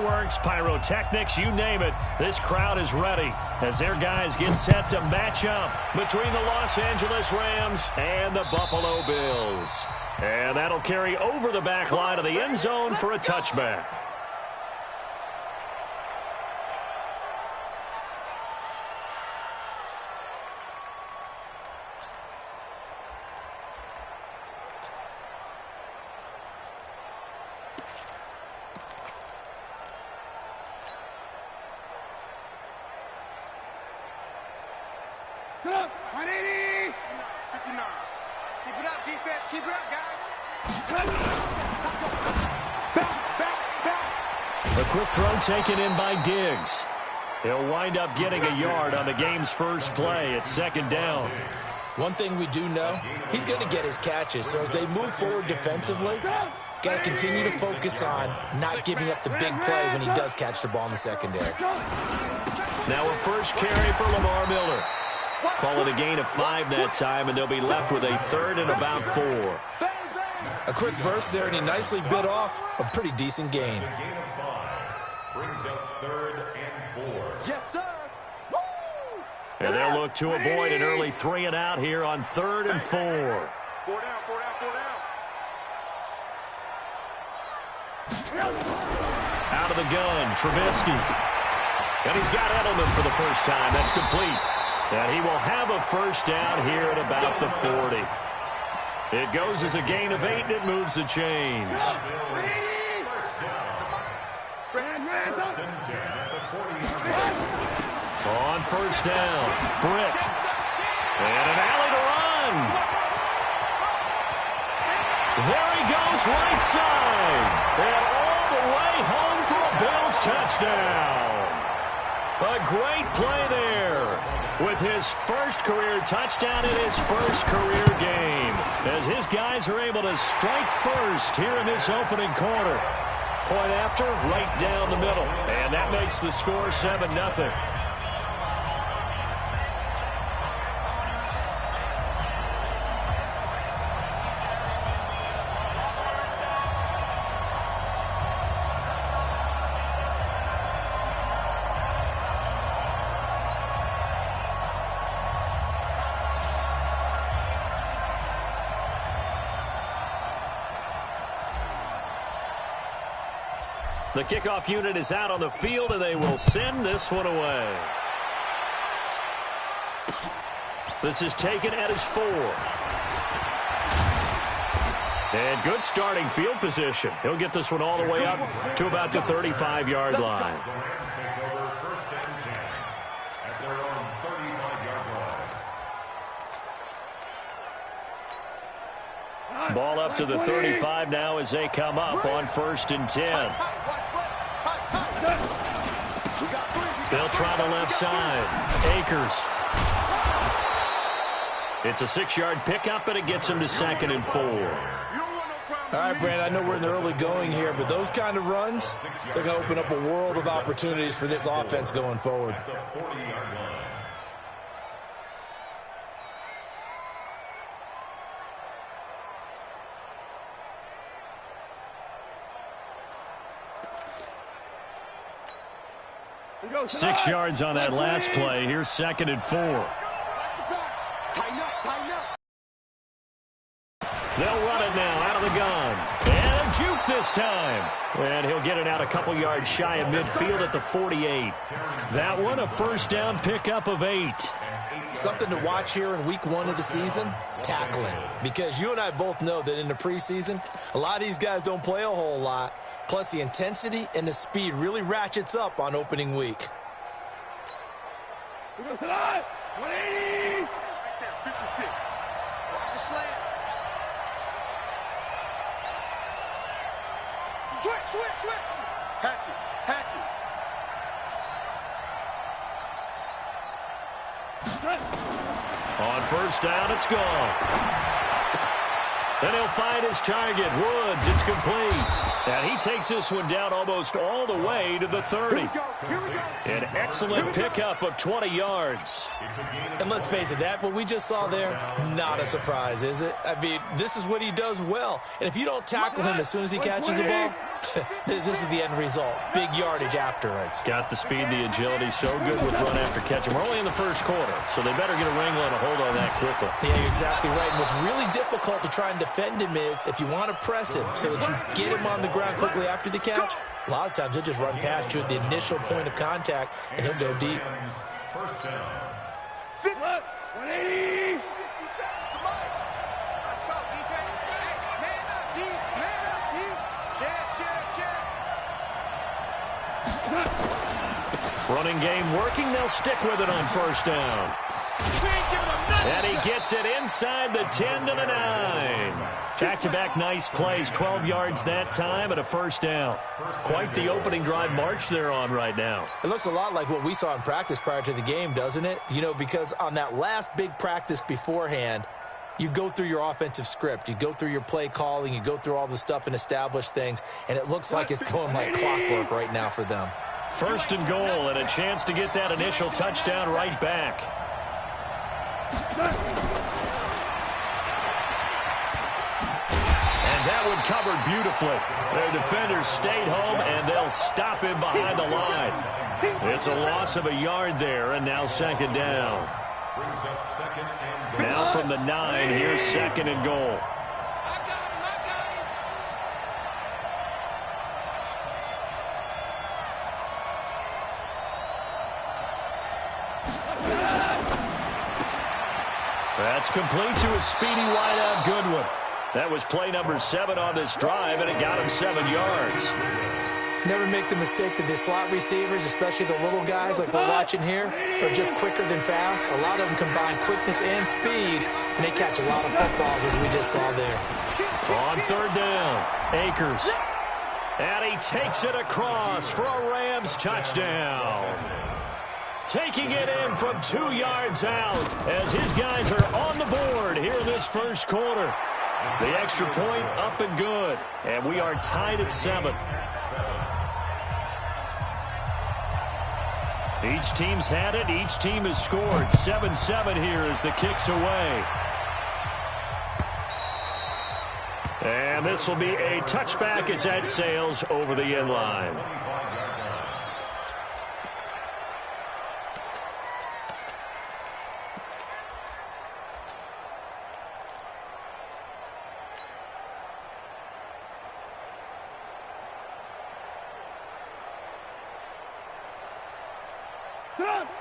fireworks, pyrotechnics, you name it. This crowd is ready as their guys get set to match up between the Los Angeles Rams and the Buffalo Bills. And that'll carry over the back line of the end zone for a touchback. A quick throw taken in by Diggs. He'll wind up getting a yard on the game's first play. It's second down. One thing we do know, he's going to get his catches. So as they move forward defensively, got to continue to focus on not giving up the big play when he does catch the ball in the secondary. Now a first carry for Lamar Miller. Call it a gain of 5 that time, and they'll be left with a third and about 4. A quick burst there, and he nicely bit off a pretty decent gain. Brings up 3rd and 4. Yes, sir. Woo! And they'll look to avoid an early 3 and out here on 3rd and 4. 4 down, 4 down, 4 down. Out of the gun, Trubisky. And he's got Edelman for the first time. That's complete. And he will have a first down here at about the 40. It goes as a gain of 8, and it moves the chains. On first down, Britt. And an alley to run. There he goes, right side. And all the way home for a Bills touchdown. A great play there with his first career touchdown in his first career game, as his guys are able to strike first here in this opening quarter. Point after, right down the middle, and that makes the score 7-0. The kickoff unit is out on the field, and they will send this one away. This is taken at his 4. And good starting field position. He'll get this one all the way up to about the 35-yard line. Ball up to the 35 now as they come up on 1st and 10. They'll try the left side. Akers. It's a 6-yard pickup, and it gets him to 2nd and 4. All right, Brand, I know we're in the early going here, but those kind of runs, they're going to open up a world of opportunities for this offense going forward. 6 yards on that last play. Here's 2nd and 4. They'll run it now out of the gun. And a juke this time. And he'll get it out a couple yards shy of midfield at the 48. That one a first down pickup of 8. Something to watch here in week 1 of the season, tackling. Because you and I both know that in the preseason, a lot of these guys don't play a whole lot. Plus, the intensity and the speed really ratchets up on opening week. 180. 56. Watch the slant. Switch. Hatchet. On first down, it's gone. Then he'll find his target, Woods. It's complete. And he takes this one down almost all the way to the 30. An excellent pickup of 20 yards. And let's face it, that what we just saw there, not a surprise, is it? I mean, this is what he does well. And if you don't tackle him as soon as he catches the ball, this is the end result. Big yardage afterwards. Got the speed, the agility, so good with run after catch. And we're only in the first quarter, so they better get a wrangle and a hold on that quickly. Yeah, you're exactly right. And what's really difficult to try and defend him is if you want to press him so that you get him on the ground quickly after the catch, a lot of times he'll just run past you at the initial point of contact, and he'll go deep. First down. 180. 57. Come on. Let's go, defense. Hey, man up, D. Man up, D. Check. Running game working. They'll stick with it on first down. And he gets it inside the 10 to the 9. Back-to-back nice plays, 12 yards that time and a first down. Quite the opening drive march they're on right now. It looks a lot like what we saw in practice prior to the game, doesn't it? You know, because on that last big practice beforehand, you go through your offensive script. You go through your play calling. You go through all the stuff and establish things. And it looks like it's going like clockwork right now for them. First and goal and a chance to get that initial touchdown right back. And that one covered beautifully. Their defenders stayed home, and they'll stop him behind the line. It's a loss of a yard there, and now second down. Now from the 9, here's second and goal. That's complete to a speedy wideout Goodwin. That was play number 7 on this drive, and it got him 7 yards. Never make the mistake that the slot receivers, especially the little guys like we're watching here, are just quicker than fast. A lot of them combine quickness and speed, and they catch a lot of footballs, as we just saw there. On third down, Akers. And he takes it across for a Rams touchdown. Taking it in from 2 yards out as his guys are on the board here in this first quarter. The extra point up and good, and we are tied at 7. Each team's had it. Each team has scored. 7-7 here as the kick's away. And this will be a touchback as that sails over the end line.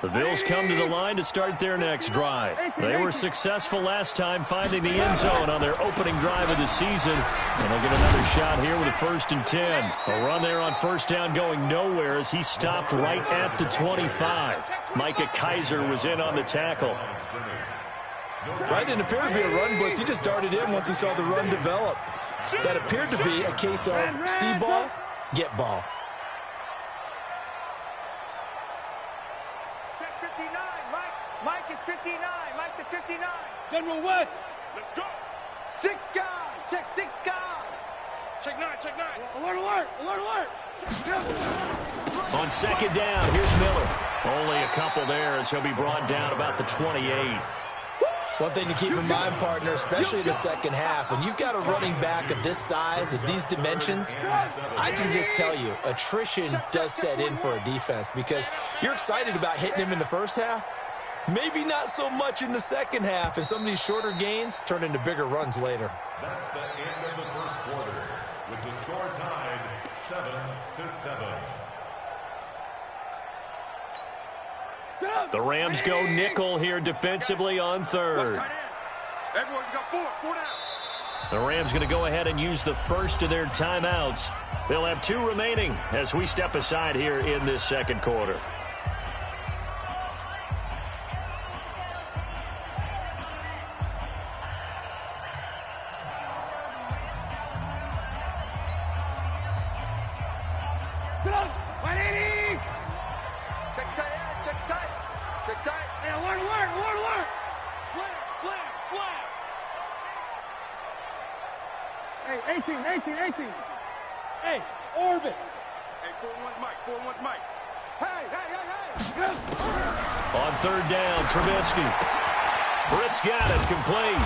The Bills come to the line to start their next drive. They were successful last time finding the end zone on their opening drive of the season. And they'll get another shot here with a 1st and 10. A run there on first down going nowhere as he stopped right at the 25. Micah Kiser was in on the tackle. Right, didn't appear to be a run blitz. He just darted in once he saw the run develop. That appeared to be a case of see ball, get ball. Mike is 59. Mike to 59. General West. Let's go. 6 guy. Check 6 guy. Check 9. Check 9. Alert, alert. Alert, alert. On second down, here's Miller. Only a couple there as he'll be brought down about the 28. One thing to keep in mind, partner, especially in the second half, when you've got a running back of this size, of these dimensions, I can just tell you, attrition does set in for a defense because you're excited about hitting him in the first half, maybe not so much in the second half, and some of these shorter gains turn into bigger runs later. That's the end of the first quarter, with the score tied 7-7. The Rams go nickel here defensively on third. Everyone, you got 4 down. The Rams going to go ahead and use the first of their timeouts. They'll have 2 remaining as we step aside here in this second quarter. Hey, 18. Hey, orbit. Hey, 4-1's Mike. 4-1's Mike. Hey. On third down, Trubisky. Britt's got it, complete.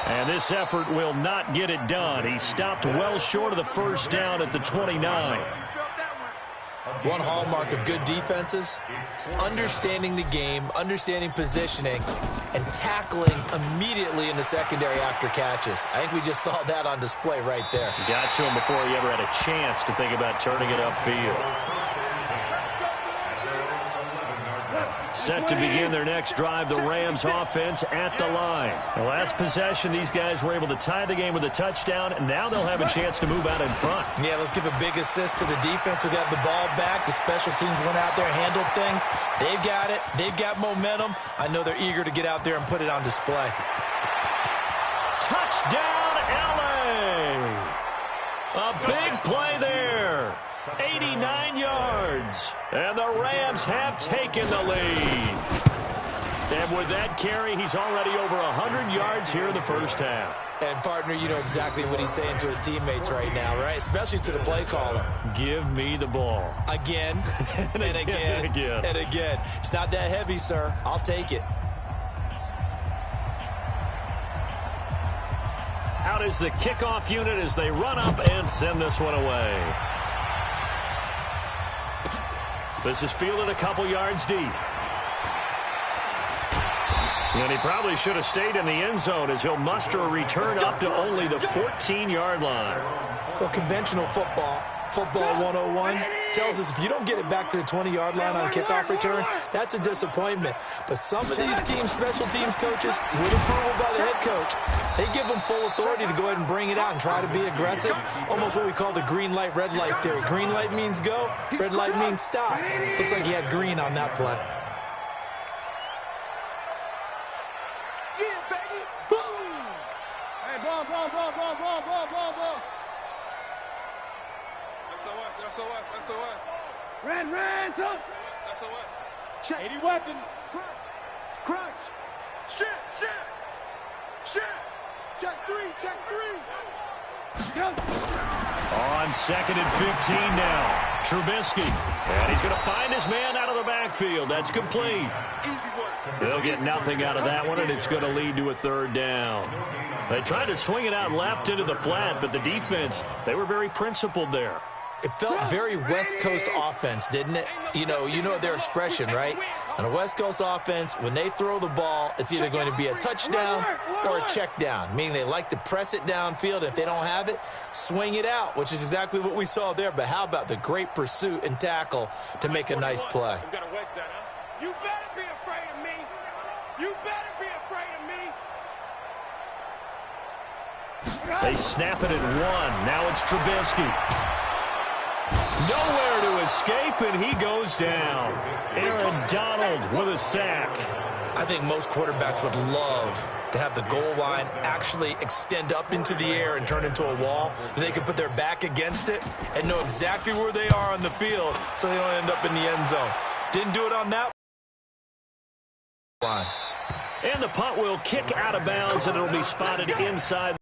And this effort will not get it done. He stopped well short of the first down at the 29. One hallmark of good defenses is understanding the game, understanding positioning, and tackling immediately in the secondary after catches. I think we just saw that on display right there. Got to him before he ever had a chance to think about turning it upfield. Set to begin their next drive, the Rams offense at the line. The last possession, these guys were able to tie the game with a touchdown, and now they'll have a chance to move out in front. Yeah, let's give a big assist to the defense who got the ball back. The special teams went out there, handled things. They've got it. They've got momentum. I know they're eager to get out there and put it on display. Touchdown, LA! A big play there. 89 yards. And the Rams have taken the lead. And with that carry, he's already over 100 yards here in the first half. And, partner, you know exactly what he's saying to his teammates right now, right? Especially to the play caller. Give me the ball. Again, and again, and again. It's not that heavy, sir. I'll take it. Out is the kickoff unit as they run up and send this one away. This is fielded a couple yards deep. And he probably should have stayed in the end zone as he'll muster a return up to only the 14-yard line. Well, conventional football 101, tells us if you don't get it back to the 20-yard line on a kickoff return, that's a disappointment. But some of these teams, special teams coaches, with approval by the head coach, they give them full authority to go ahead and bring it out and try to be aggressive. Almost what we call the green light, red light theory. Green light means go, red light means stop. Looks like he had green on that play. Yeah, baby. Boom. Hey, ball. SOS. Ran, talk. SOS. Check. 80 weapon. Crunch. Shit. Check three. Go. On second and 15 now. Trubisky. And he's going to find his man out of the backfield. That's complete. They'll get nothing out of that one, and it's going to lead to a third down. They tried to swing it out left into the flat, but the defense, they were very principled there. It felt very West Coast offense, didn't it? You know their expression, right? On a West Coast offense, when they throw the ball, it's either going to be a touchdown or a check down, meaning they like to press it downfield. If they don't have it, swing it out, which is exactly what we saw there. But how about the great pursuit and tackle to make a nice play? You better be afraid of me. They snap it at one. Now it's Trubisky. Nowhere to escape, and he goes down. Aaron Donald with a sack. I think most quarterbacks would love to have the goal line actually extend up into the air and turn into a wall. They can put their back against it and know exactly where they are on the field so they don't end up in the end zone. Didn't do it on that line. And the punt will kick out of bounds, and it'll be spotted inside.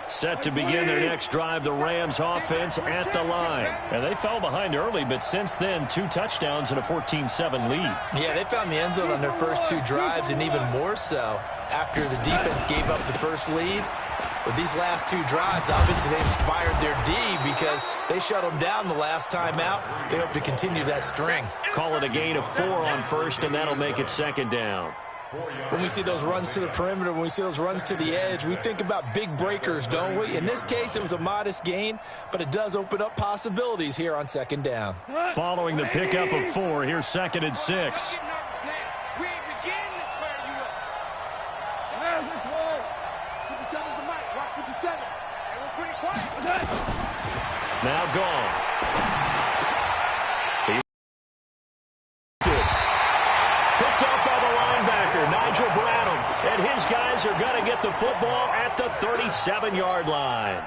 Set to begin their next drive, the Rams offense at the line. And they fell behind early, but since then, 2 touchdowns and a 14-7 lead. Yeah, they found the end zone on their first 2 drives, and even more so after the defense gave up the first lead. With these last 2 drives, obviously they inspired their D because they shut them down the last time out. They hope to continue that string. Call it a gain of 4 on first, and that'll make it second down. When we see those runs to the perimeter, when we see those runs to the edge, we think about big breakers, don't we? In this case, it was a modest gain, but it does open up possibilities here on second down. Following the pickup of 4, here's second and 6. Now gone. Picked off by the linebacker, Nigel Bradham. And his guys are going to get the football at the 37-yard line.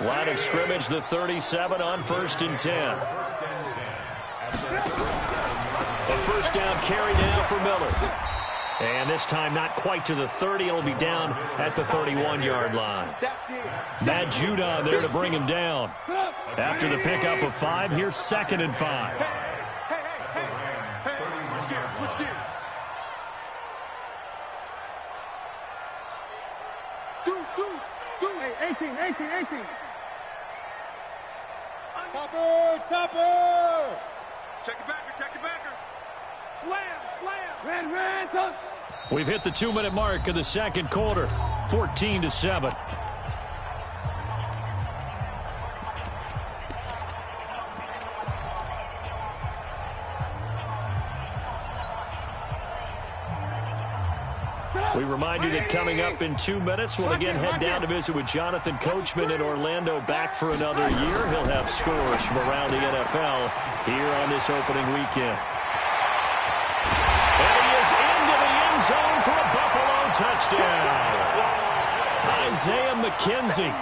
Line of scrimmage, the 37 on 1st and 10. A first down carry now for Miller. And this time not quite to the 30. It'll be down at the 31-yard line. Matt Judon there to bring him down. After the pickup of 5, here's 2nd and 5. Switch gears. Deuce. Hey, 18. Topper. Check the backer. Slam. Red, top. We've hit the 2-minute mark of the second quarter. 14-7. We remind you that coming up in 2 minutes, we'll again head down to visit with Jonathan Coachman in Orlando, back for another year. He'll have scores from around the NFL here on this opening weekend. And he is into the end zone for a Buffalo touchdown. Isaiah McKenzie,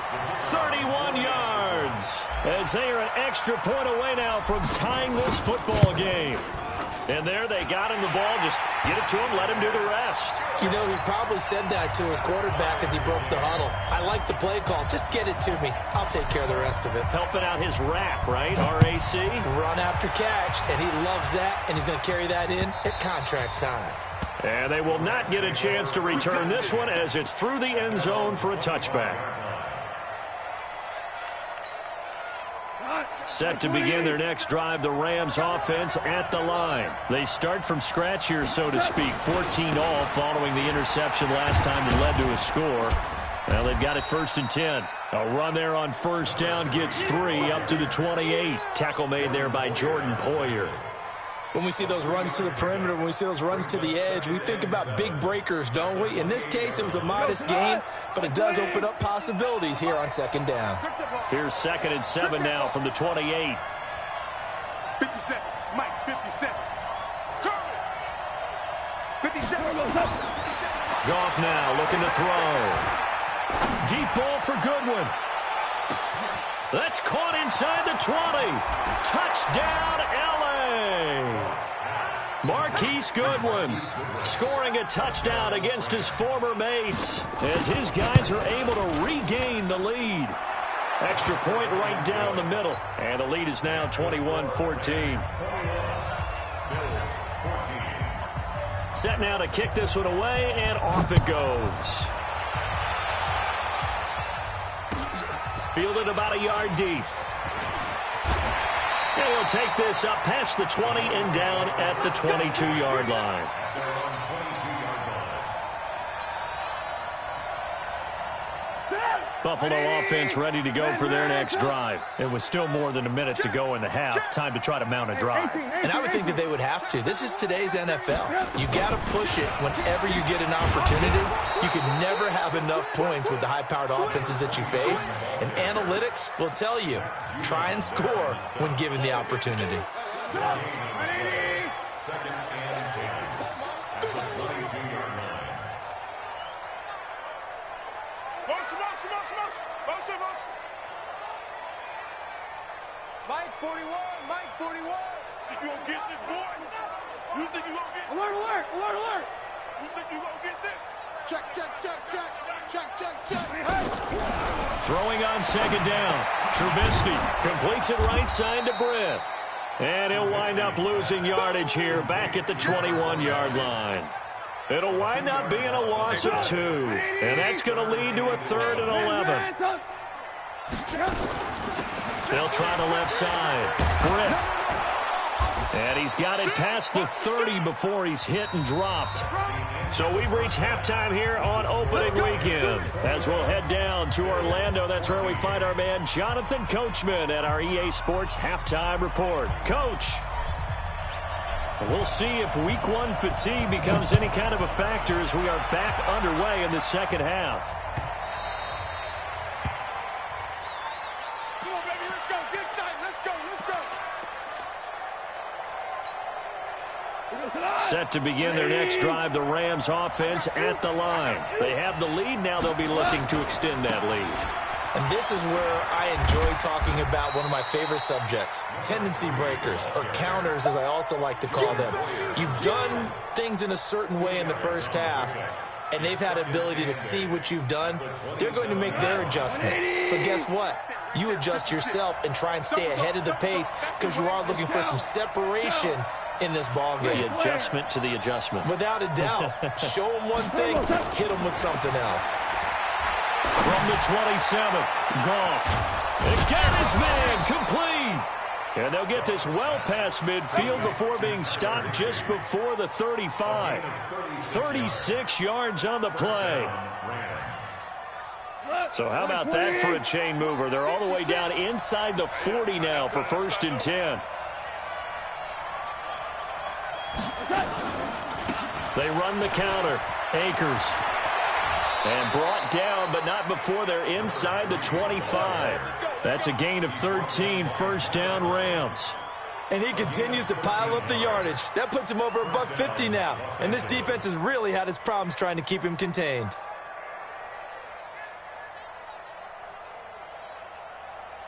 31 yards, as they are an extra point away now from tying this football game. And there they got him the ball. Just get it to him, let him do the rest. You know, he probably said that to his quarterback as he broke the huddle. I like the play call. Just get it to me. I'll take care of the rest of it. Helping out his RAC, right? R-A-C? Run after catch, and he loves that, and he's going to carry that in at contract time. And they will not get a chance to return this one as it's through the end zone for a touchback. Set to begin their next drive, the Rams offense at the line. They start from scratch here, so to speak. 14-all following the interception last time that led to a score. Well, they've got it 1st and 10. A run there on first down gets 3 up to the 28. Tackle made there by Jordan Poyer. When we see those runs to the perimeter, when we see those runs to the edge, we think about big breakers, don't we? In this case, it was a modest gain, but it does open up possibilities here on 2nd down. Here's 2nd and 7 now from the 28. 57. Mike, 57. 57. Goff now looking to throw. Deep ball for Goodwin. That's caught inside the 20. Touchdown, L.A. Marquise Goodwin scoring a touchdown against his former mates as his guys are able to regain the lead. Extra point right down the middle, and the lead is now 21-14. Set now to kick this one away, and off it goes. Fielded about a yard deep. And he'll take this up past the 20 and down at the 22-yard line. Buffalo offense ready to go for their next drive. It was still more than a minute to go in the half. Time to try to mount a drive. And I would think that they would have to. This is today's NFL. You got to push it whenever you get an opportunity. You could never have enough points with the high-powered offenses that you face. And analytics will tell you, try and score when given the opportunity. Second and 10 at the 22-yard line. Mike 41. Think you gonna get this, boy? You think you gonna get this? Alert. You think you gonna get this? Check. Throwing on 2nd down. Trubisky completes it right side to Britt. And he'll wind up losing yardage here back at the 21-yard line. It'll wind up being a loss of 2. And that's going to lead to a 3rd and 11. They'll try the left side. Britt. And he's got it past the 30 before he's hit and dropped. So we've reached halftime here on opening weekend. As we'll head down to Orlando, that's where we find our man Jonathan Coachman at our EA Sports Halftime Report. Coach, we'll see if Week 1 fatigue becomes any kind of a factor as we are back underway in the second half. Set to begin their next drive, the Rams offense at the line. They have the lead. Now they'll be looking to extend that lead. And this is where I enjoy talking about one of my favorite subjects, tendency breakers, or counters as I also like to call them. You've done things in a certain way in the first half, and they've had the ability to see what you've done. They're going to make their adjustments. So guess what? You adjust yourself and try and stay ahead of the pace because you are looking for some separation in this ball game. The adjustment to the adjustment. Without a doubt. Show them one thing, hit them with something else. From the 27, Goff. Again, his man complete. And they'll get this well past midfield before being stopped just before the 35. 36 yards on the play. So how about that for a chain mover? They're all the way down inside the 40 now for 1st and 10. They run the counter. Akers. And brought down, but not before they're inside the 25. That's a gain of 13, 1st down Rams. And he continues to pile up the yardage. That puts him over $150 now. And this defense has really had its problems trying to keep him contained.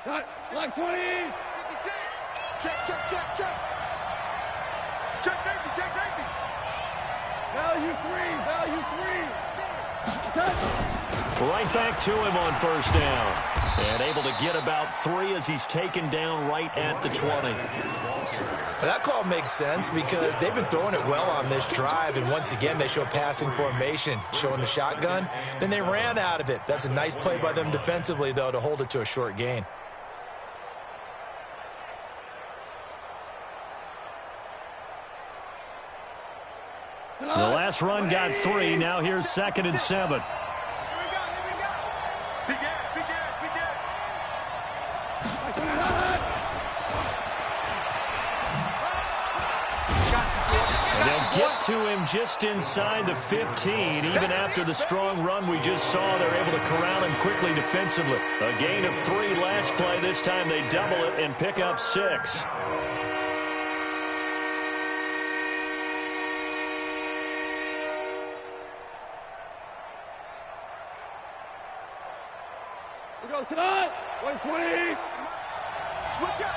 Line 20. 56. Check. Check safety. Value three. Right back to him on 1st down. And able to get about 3 as he's taken down right at the 20. That call makes sense because they've been throwing it well on this drive, and once again they show passing formation, showing the shotgun. Then they ran out of it. That's a nice play by them defensively, though, to hold it to a short gain. The last run got 3. Now here's 2nd and 7. They'll get to him just inside the 15. Even after the strong run we just saw, they're able to corral him quickly defensively. A gain of 3 last play. This time they double it and pick up 6. We go tonight. 120. Switch up.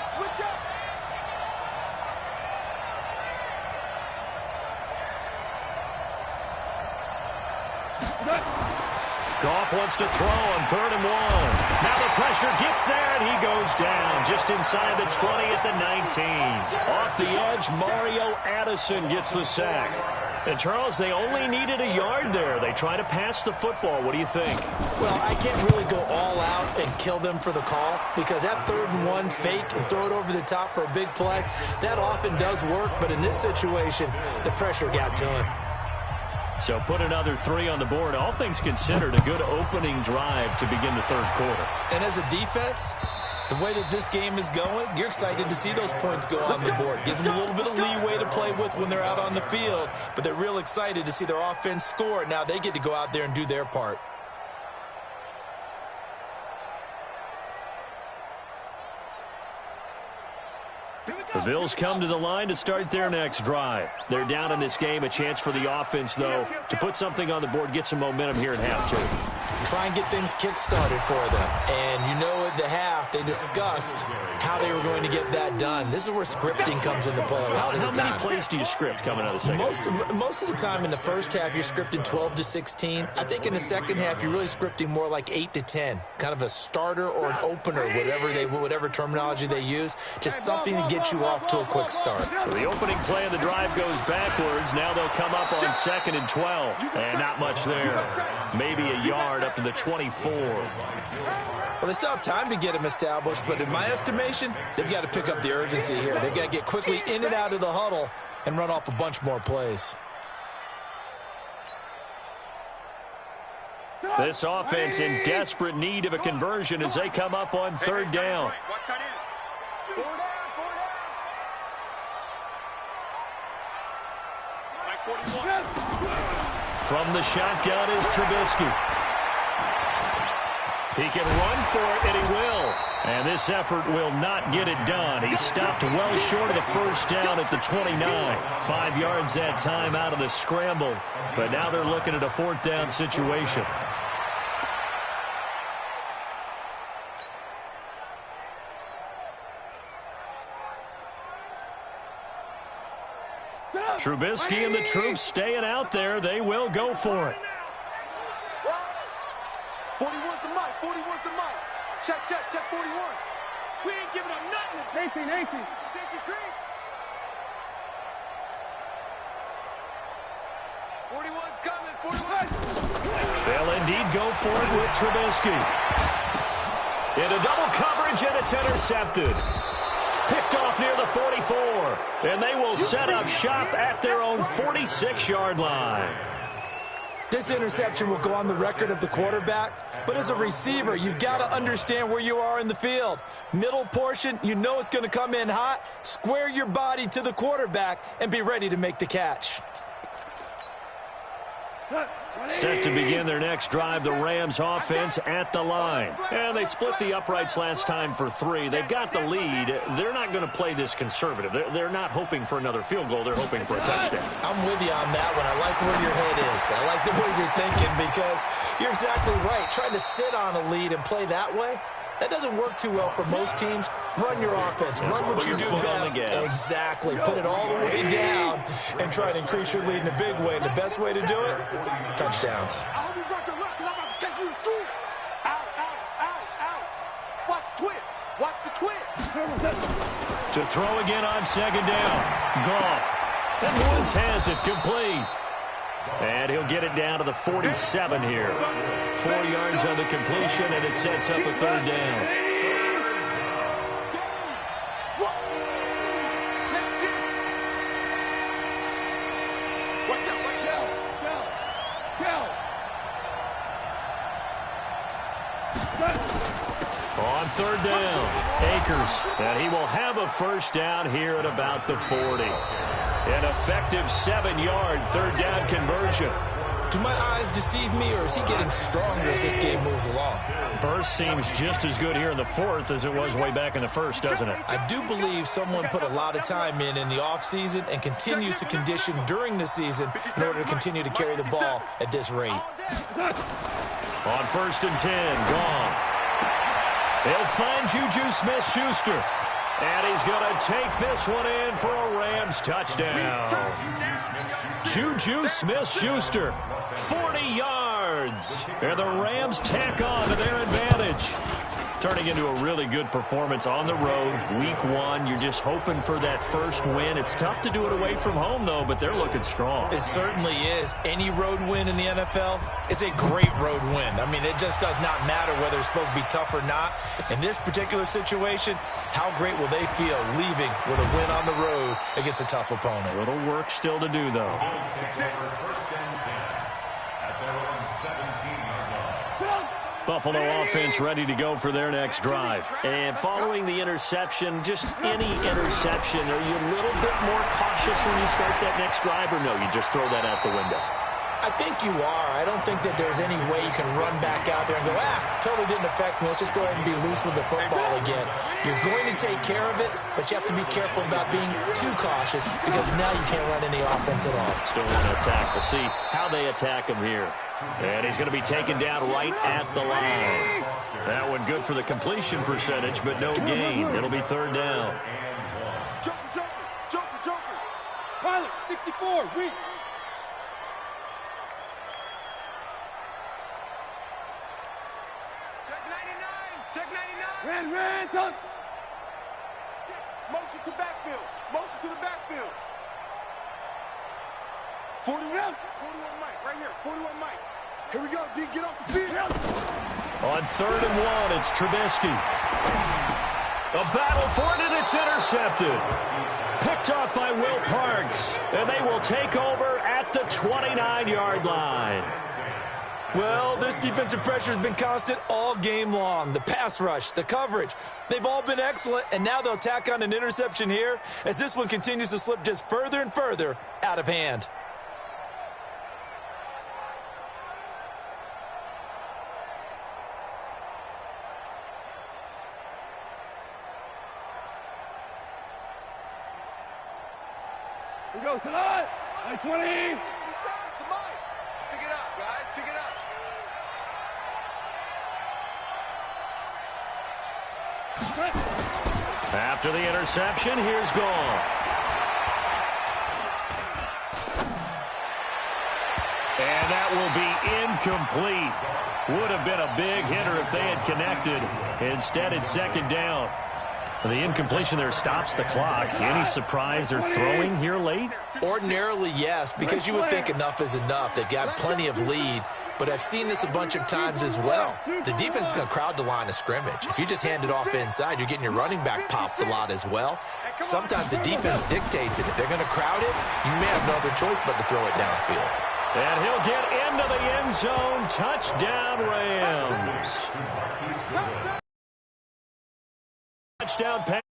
Goff wants to throw on 3rd and 1. Now the pressure gets there, and he goes down just inside the 20 at the 19. Off the edge, Mario Addison gets the sack. And, Charles, they only needed a yard there. They try to pass the football. What do you think? Well, I can't really go all out and kill them for the call because that 3rd and 1 fake and throw it over the top for a big play, that often does work. But in this situation, the pressure got to him. So put another 3 on the board. All things considered, a good opening drive to begin the 3rd quarter. And as a defense, the way that this game is going, you're excited to see those points go on the board. Gives them a little bit of leeway to play with when they're out on the field, but they're real excited to see their offense score. Now they get to go out there and do their part. The Bills come to the line to start their next drive. They're down in this game. A chance for the offense, though, to put something on the board, get some momentum here in half 2. Try and get things kick-started for them. And you know at the half, they discussed how they were going to get that done. This is where scripting comes into play a lot of the time. How many plays do you script coming out of the second? Most of the time in the first half, you're scripting 12 to 16. I think in the second half, you're really scripting more like 8 to 10. Kind of a starter or an opener, whatever terminology they use. Just something to get you off to a quick start. So the opening play of the drive goes backwards. Now they'll come up on 2nd and 12. And not much there. Maybe a yard up to the 24. Well, they still have time to get him established, but in my estimation, they've got to pick up the urgency here. They've got to get quickly in and out of the huddle and run off a bunch more plays. This offense in desperate need of a conversion as they come up on 3rd down. From the shotgun is Trubisky. He can run for it, and he will. And this effort will not get it done. He stopped well short of the 1st down at the 29. 5 yards that time out of the scramble. But now they're looking at a 4th down situation. Trubisky and the troops staying out there. They will go for it. 41's the mic. 41's the mic. Check 41. We ain't giving up nothing. 18. Safety creek. 41's coming. 41. They'll indeed go for it with Trubisky. Into double coverage, and it's intercepted. Picked off near the 44. And they will set up shop at their own 46-yard line. This interception will go on the record of the quarterback, but as a receiver, you've got to understand where you are in the field. Middle portion, you know it's going to come in hot. Square your body to the quarterback and be ready to make the catch. Set to begin their next drive, the Rams offense at the line. And they split the uprights last time for 3. They've got the lead. They're not going to play this conservative. They're not hoping for another field goal. They're hoping for a touchdown. I'm with you on that one. I like where your head is. I like the way you're thinking because you're exactly right. Trying to sit on a lead and play that way, that doesn't work too well for most teams. Run your offense. Run what you do best. Exactly. Put it all the way down and try to increase your lead in a big way. And the best way to do it, touchdowns. I hope you got your left because I'm about to take you to school. Out. Watch the twist. Watch the twist. To throw again on second down. Goff. And Woods has it complete. And he'll get it down to the 47 here. 4 yards on the completion, and it sets up a third down. On third down, Akers. And he will have a first down here at about the 40. An effective 7-yard third down conversion. Do my eyes deceive me, or is he getting stronger as this game moves along? Burst seems just as good here in the 4th as it was way back in the 1st, doesn't it? I do believe someone put a lot of time in the offseason and continues to condition during the season in order to continue to carry the ball at this rate. On 1st and 10, Goff. They'll find Juju Smith-Schuster. And he's going to take this one in for a Rams touchdown. Juju Smith-Schuster, 40 yards. And the Rams tack on to their advantage. Turning into a really good performance on the road. Week 1, you're just hoping for that first win. It's tough to do it away from home, though, but they're looking strong. It certainly is. Any road win in the NFL is a great road win. I mean, it just does not matter whether it's supposed to be tough or not. In this particular situation, how great will they feel leaving with a win on the road against a tough opponent? A little work still to do, though. Buffalo offense ready to go for their next drive. And following the interception, just any interception, are you a little bit more cautious when you start that next drive, or no, you just throw that out the window? I think you are. I don't think that there's any way you can run back out there and go, totally didn't affect me. Let's just go ahead and be loose with the football again. You're going to take care of it, but you have to be careful about being too cautious because now you can't run any offense at all. Still want to attack. We'll see how they attack him here. And he's going to be taken down right at the line. That one good for the completion percentage, but no gain. It'll be third down. Joker. Pilot, 64, weak. Check 99. Ran, tuck. Motion to backfield. Motion to the backfield. 41 Mike, right here. 41 Mike. Here we go, D. Get off the field. On 3rd and 1, it's Trubisky. A battle for it, and it's intercepted. Picked off by Will Parks. And they will take over at the 29-yard line. Well, this defensive pressure has been constant all game long. The pass rush, the coverage, they've all been excellent, and now they'll tack on an interception here as this one continues to slip just further and further out of hand. Here we go, tonight. 20. Pick it up, guys. Pick it up. After the interception, here's Goff. And that will be incomplete. Would have been a big hitter if they had connected. Instead, it's second down. The incompletion there stops the clock. Any surprise they're throwing here late? Ordinarily, yes, because you would think enough is enough. They've got plenty of lead, but I've seen this a bunch of times as well. The defense is going to crowd the line of scrimmage. If you just hand it off inside, you're getting your running back popped a lot as well. Sometimes the defense dictates it. If they're going to crowd it, you may have no other choice but to throw it downfield. And he'll get into the end zone. Touchdown, Rams. Touchdown pass.